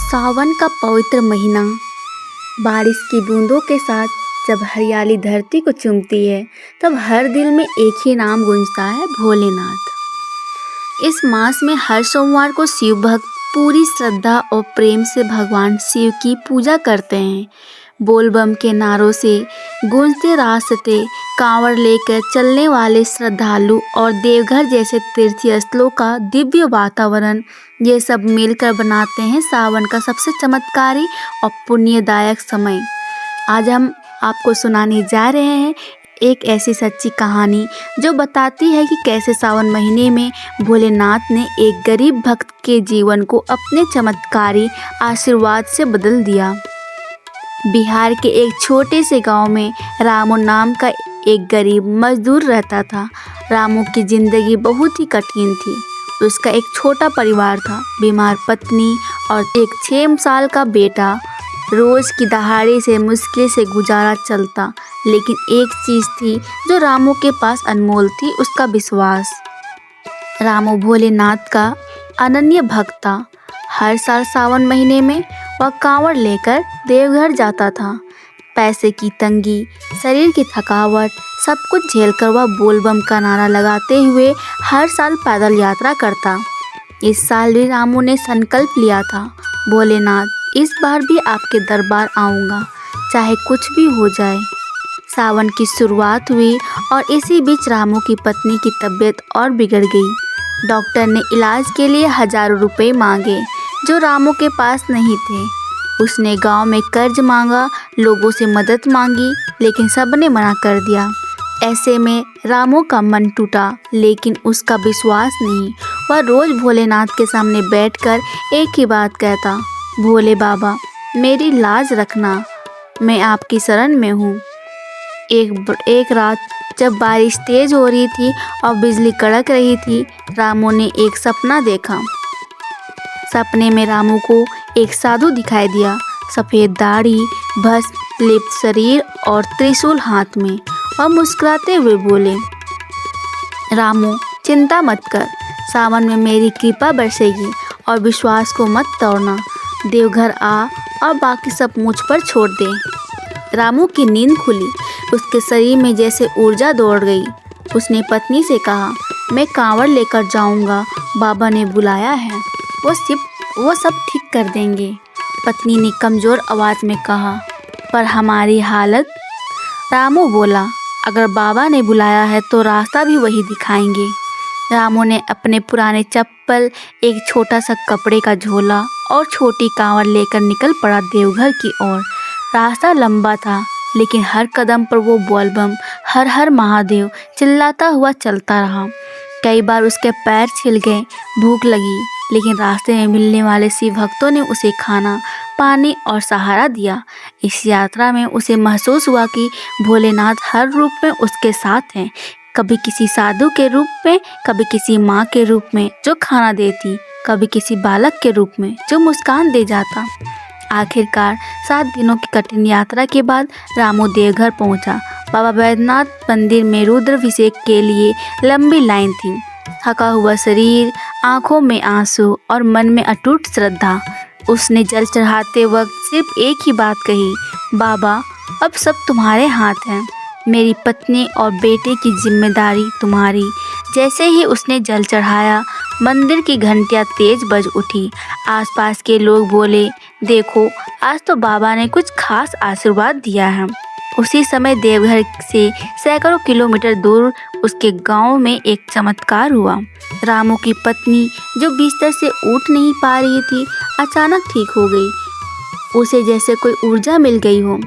सावन का पवित्र महीना बारिश की बूंदों के साथ जब हरियाली धरती को चूमती है, तब हर दिल में एक ही नाम गूंजता है, भोलेनाथ। इस मास में हर सोमवार को शिव भक्त पूरी श्रद्धा और प्रेम से भगवान शिव की पूजा करते हैं। बोलबम के नारों से गूंजते रास्ते, कांवड़ लेकर चलने वाले श्रद्धालु और देवघर जैसे तीर्थस्थलों का दिव्य वातावरण, ये सब मिलकर बनाते हैं सावन का सबसे चमत्कारी और पुण्यदायक समय। आज हम आपको सुनाने जा रहे हैं एक ऐसी सच्ची कहानी जो बताती है कि कैसे सावन महीने में भोलेनाथ ने एक गरीब भक्त के जीवन को अपने चमत्कारी आशीर्वाद से बदल दिया। बिहार के एक छोटे से गांव में रामू नाम का एक गरीब मजदूर रहता था। रामू की जिंदगी बहुत ही कठिन थी। उसका एक छोटा परिवार था, बीमार पत्नी और एक 6 साल का बेटा। रोज की दहाड़ी से मुश्किल से गुजारा चलता, लेकिन एक चीज़ थी जो रामू के पास अनमोल थी, उसका विश्वास। रामू भोलेनाथ का अनन्य भक्त था। हर साल सावन महीने में वह कांवड़ लेकर देवघर जाता था। पैसे की तंगी, शरीर की थकावट, सब कुछ झेलकर वह बोलबम का नारा लगाते हुए हर साल पैदल यात्रा करता। इस साल भी रामू ने संकल्प लिया था, भोलेनाथ, इस बार भी आपके दरबार आऊँगा, चाहे कुछ भी हो जाए। सावन की शुरुआत हुई और इसी बीच रामू की पत्नी की तबीयत और बिगड़ गई। डॉक्टर ने इलाज के लिए हजारों रुपए मांगे, जो रामू के पास नहीं थे। उसने गांव में कर्ज मांगा, लोगों से मदद मांगी, लेकिन सबने मना कर दिया। ऐसे में रामू का मन टूटा, लेकिन उसका विश्वास नहीं। वह रोज भोलेनाथ के सामने बैठकर एक ही बात कहता, भोले बाबा, मेरी लाज रखना, मैं आपकी शरण में हूँ। एक रात जब बारिश तेज हो रही थी और बिजली कड़क रही थी, रामू ने एक सपना देखा। सपने में रामू को एक साधु दिखाई दिया, सफ़ेद दाढ़ी, भस्म लिप्त शरीर और त्रिशूल हाथ में। वह मुस्कुराते हुए बोले, रामू, चिंता मत कर, सावन में मेरी कृपा बरसेगी और विश्वास को मत तोड़ना। देवघर आ और बाकी सब मुझ पर छोड़ दे। रामू की नींद खुली, उसके शरीर में जैसे ऊर्जा दौड़ गई। उसने पत्नी से कहा, मैं कांवड़ लेकर जाऊंगा, बाबा ने बुलाया है, वो सब ठीक कर देंगे। पत्नी ने कमज़ोर आवाज़ में कहा, पर हमारी हालत? रामू बोला, अगर बाबा ने बुलाया है तो रास्ता भी वही दिखाएंगे। रामू ने अपने पुराने चप्पल, एक छोटा सा कपड़े का झोला और छोटी कांवड़ लेकर निकल पड़ा देवघर की ओर। रास्ता लंबा था, लेकिन हर कदम पर वो बोलबम, हर हर महादेव चिल्लाता हुआ चलता रहा। कई बार उसके पैर छिल गए, भूख लगी, लेकिन रास्ते में मिलने वाले शिव भक्तों ने उसे खाना, पानी और सहारा दिया। इस यात्रा में उसे महसूस हुआ कि भोलेनाथ हर रूप में उसके साथ हैं, कभी किसी साधु के रूप में, कभी किसी माँ के रूप में जो खाना देती, कभी किसी बालक के रूप में जो मुस्कान दे जाता। आखिरकार 7 दिनों की कठिन यात्रा के बाद रामू देवघर पहुंचा। बाबा बैद्यनाथ मंदिर में रुद्राभिषेक के लिए लंबी लाइन थी। थका हुआ शरीर, आंखों में आंसू और मन में अटूट श्रद्धा। उसने जल चढ़ाते वक्त सिर्फ एक ही बात कही, बाबा, अब सब तुम्हारे हाथ हैं, मेरी पत्नी और बेटे की जिम्मेदारी तुम्हारी। जैसे ही उसने जल चढ़ाया, मंदिर की घंटियां तेज बज उठी। आसपास के लोग बोले, देखो, आज तो बाबा ने कुछ खास आशीर्वाद दिया है। उसी समय देवघर से सैकड़ों किलोमीटर दूर उसके गांव में एक चमत्कार हुआ। रामू की पत्नी, जो बिस्तर से उठ नहीं पा रही थी, अचानक ठीक हो गई। उसे जैसे कोई ऊर्जा मिल गई हो।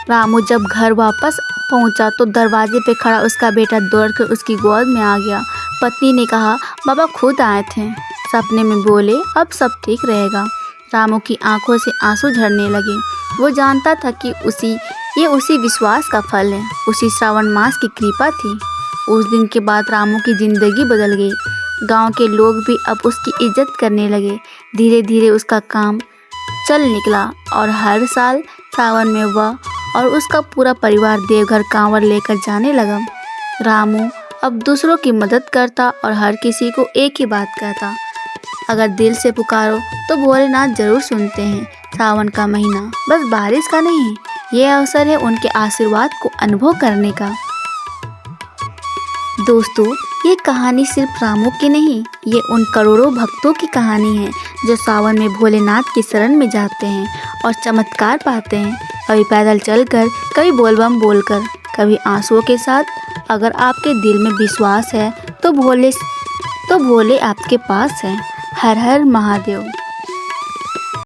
रामू जब घर वापस पहुंचा तो दरवाजे पे खड़ा उसका बेटा दौड़कर उसकी गोद में आ गया। पत्नी ने कहा, बाबा खुद आए थे, सपने में बोले अब सब ठीक रहेगा। रामू की आंखों से आंसू झरने लगे। वो जानता था कि ये उसी विश्वास का फल है, उसी श्रावण मास की कृपा थी। उस दिन के बाद रामू की जिंदगी बदल गई। गांव के लोग भी अब उसकी इज्जत करने लगे। धीरे धीरे उसका काम चल निकला और हर साल सावन में वह और उसका पूरा परिवार देवघर कांवड़ लेकर जाने लगा। रामू अब दूसरों की मदद करता और हर किसी को एक ही बात कहता, अगर दिल से पुकारो तो भोलेनाथ जरूर सुनते हैं। सावन का महीना बस बारिश का नहीं, ये अवसर है उनके आशीर्वाद को अनुभव करने का। दोस्तों, ये कहानी सिर्फ रामू की नहीं, ये उन करोड़ों भक्तों की कहानी है जो सावन में भोलेनाथ की शरण में जाते हैं और चमत्कार पाते हैं। कभी पैदल चलकर, कभी बोलबम बोलकर, कभी आंसुओं के साथ। अगर आपके दिल में विश्वास है तो भोले आपके पास है। हर हर महादेव।